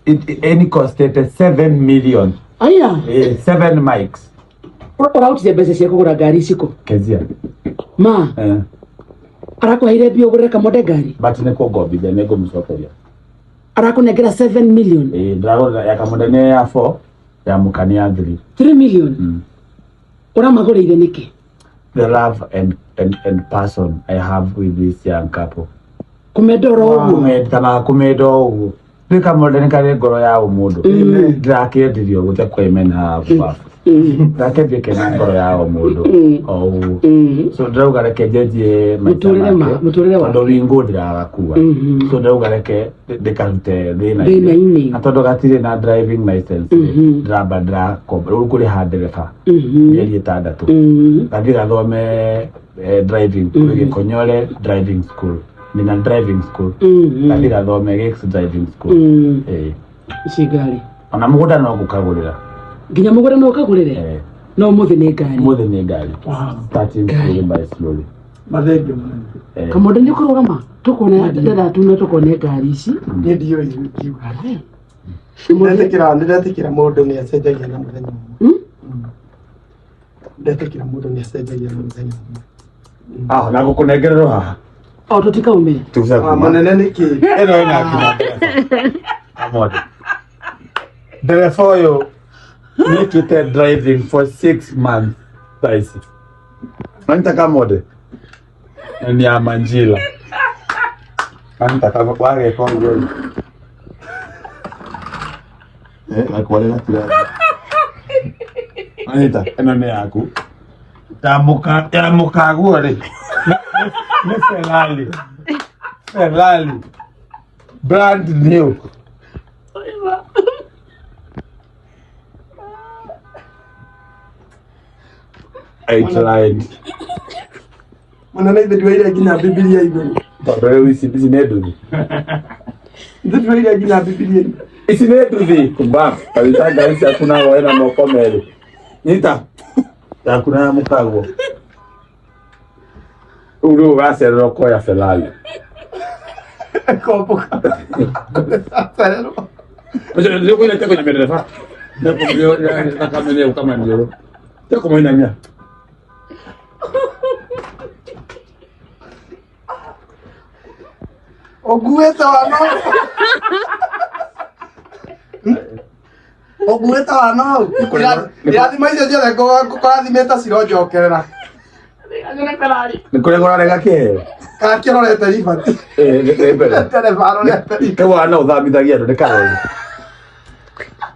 Any costed 7 million. Aya. 7 mics. Ora utije bese cia kugura ngari ciko. Kezia. Ma. Arakuheire bio gure Kamonde ngari. But neko gobithia nego mcokeria. Arakunengera 7 million. Drago ya Kamonde ne ya 4 ya mukania 3. 3 million. Ora magurire niki? The love and passion I have with this young couple. Kumedoro ugu. Kumedo ugu. Nika Kamonde nikare ngoro ya umundo. Ndirakendirio gute kwemena hafu. Ndakendie kena ngoro ya umundo. So ndauga reke jeje muturire wa ndo wingo ndirakuwa. So ndauga reke dekarute thina atondo gatire na driving license. Draba dra kobra ukuri hadereka. Yeli tandatu. Ndagira thome driving Gikonyore driving school. Nina driving school. Ndagira thome Gex driving school. Sigari. Ona muguda no gukagurira. Ginya mugore no kagurire. No muthe ne ngari. Muthe ne ngari. Starting slowly by slowly. Mathenge. Kamonde ni kurugama. Tukone dada tuna tukone ngari ici. Ni ndio ikiuga. Ndatekira mundu ni acenjagia na muthenya. Ndatekira mundu ni acenjagia na muthenya. Na gukunengerero haha. Tutika ume. Manene niki. Eno ina akina. Amode. Therefore you need to take driving for 6 months. Taisi. Nanta Kamonde. Ni amanjila. Nanta kama kwage kongo. Akwale na kila. Anita, eno ne aku. Tamuka gore. Ni Ferrari. Brand new. I tried. Manana idwe gina Biblia igwe. Baba isi nedu. Idwe gina Biblia. Isi nedu kumba. Alitaka isi hakuna waena mokomele. Nita. Hakuna mukago. Uru base roko ya Ferrari. Kopo. Ferrari. Pero yo voy a estar con la mierda. No porque yo la camioneta kama ndio. Yo como ina mia. Ogueta wano. Irathima icio ciothe kũrathimĩte cironjokerera. Nikore gora rega ke. Kakĩrorete ribati. Tereba arorete. Kewa na uthamithagia ndo nĩkarore.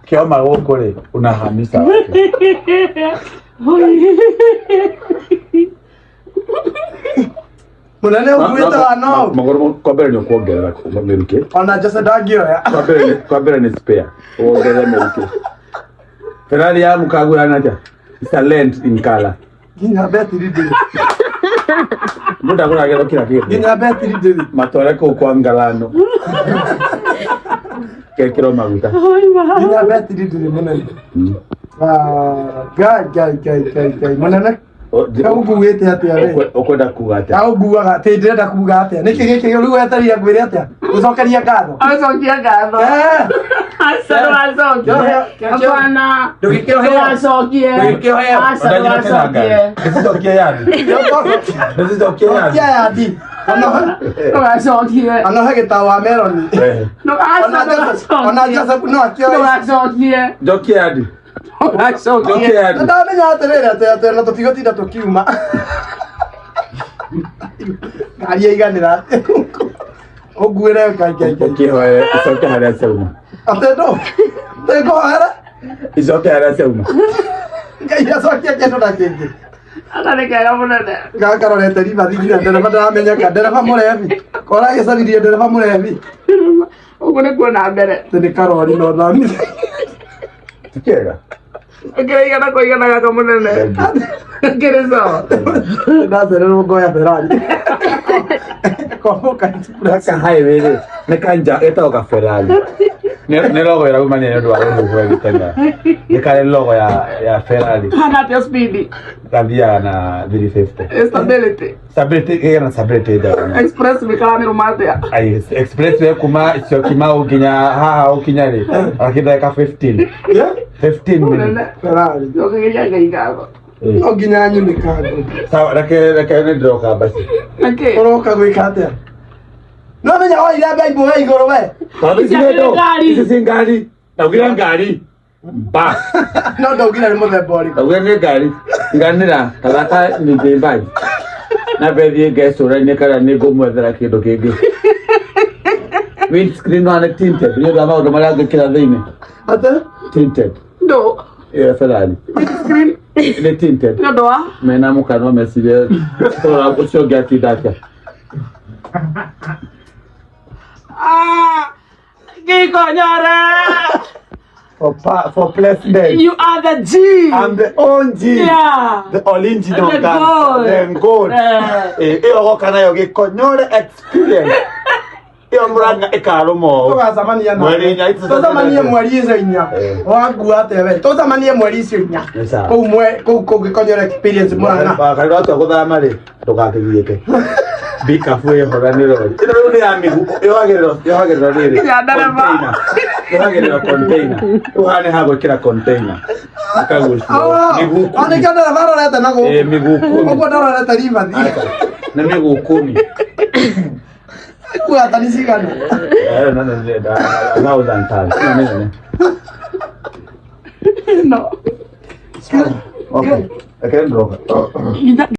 Kioma gũkũ rĩ unahamisa. Munene ugueta wano. Magoro kwa mbere nĩ kuongerera kwa Amerika. Ona Jose ndangĩoya. Kwa mbere nĩ spare. Kuongerera Amerika. Ferrari ya mukagura naja. It's a lent in color. Ginya betiri ndiri. Muda kuna gero kila kitu. Ginya betiri ndiri. Matore ko kwa ngalano. Kekiro maguta. Ginya betiri ndiri munene. Gai. Munene. Kaugu wete atia we. Okwenda kuga atia. Kaugu ate ndirenda kuga atia. Niki giki riu wetaria ngwire atia. Ucokeria ngatho. Acokia ngatho. Acokia. Hapana. Ndugikiohea. Acokie. Ndugikiohea. Acokie. Ndisizokia yani. Ndisizokia yani. Acokie. Anohe gitawa meloni. Ona jasa no akio. Acokie. Jokia yani. Acokie. Ndamenya atirira na tutigotinda tukiuma. Ngari iganira. Oguire ngai. Kihoe isoke haria seuma. Atendo. Tego ara. Isoke haria seuma. Ngai asokia kendo na kingi. Anareka munene. Gakarorete ribati nginya ndereba ndamenya ka ndereba murevi. Kora gicaririe ndereba murevi. Ugu ni kuona mbere. Tene karori no thami. Tikega. Ngereiga na kuigana gaka munene. Ngerezo. Ndazerero ngoya Ferrari. Como Naka highway ne kanja etoka Ferrari. Ne logo ya umani ndio wa kitenda. Ni kale logo ya Ferrari. Hana pia speed. Tabia na 350. Stability. Stability da. Express mikala mirumatea. Ai express we kuma sio kimao kinya haha ukinyari. Akida ka 15. Yeah? 15 minutes. Ferrari. Okinyanga. Oginya nyu nikago. Sawa rake ne droga basi. Okay. Oroka gwikate. No menya wa ira bai boe igoro we. Sisi ngari. Ndaugira ngari. Ba. No ndaugira ni muthemba uri. Ndaugira ni ngari. Nganira tabata ni ndimbai. Na bethi ngesura ni kana ni ngumwethera kindu kingi. Windscreen wana tinted. Ni ndo maundu maria ngikira thiini. Ate? Tinted. No. Ferrari. Windscreen. Ni tinted. No doa. Mena mukano mesire. Tora kuchoga tidaka. Gikonyore! For president. You are the G. I'm the OG. Yeah. The original The gangster. gold. The gold. Iyo gokana yo Gikonyore experience. Iyo muranga ikarumo. Tugacamania na. Mweri nya itu. Tuzamanie mweri icio inya. Wangua tewe. Tuzamanie mweri icio inya. Kou Gikonyore experience muranga. Bakari watu guthama ri tugakigieke. Bikafu ye horaniro. Ino ni ya migu. Yohagerero riri. Ya ndarema. Yohagerero container. Uhane hago kira container. Akagushi. Migu. Ane kana varo leta nago. Migu 10. Ogo ndaro leta riva thi. Na migu 10. Kwa tani sigana. No, 1000 times. No. Okay. I can draw.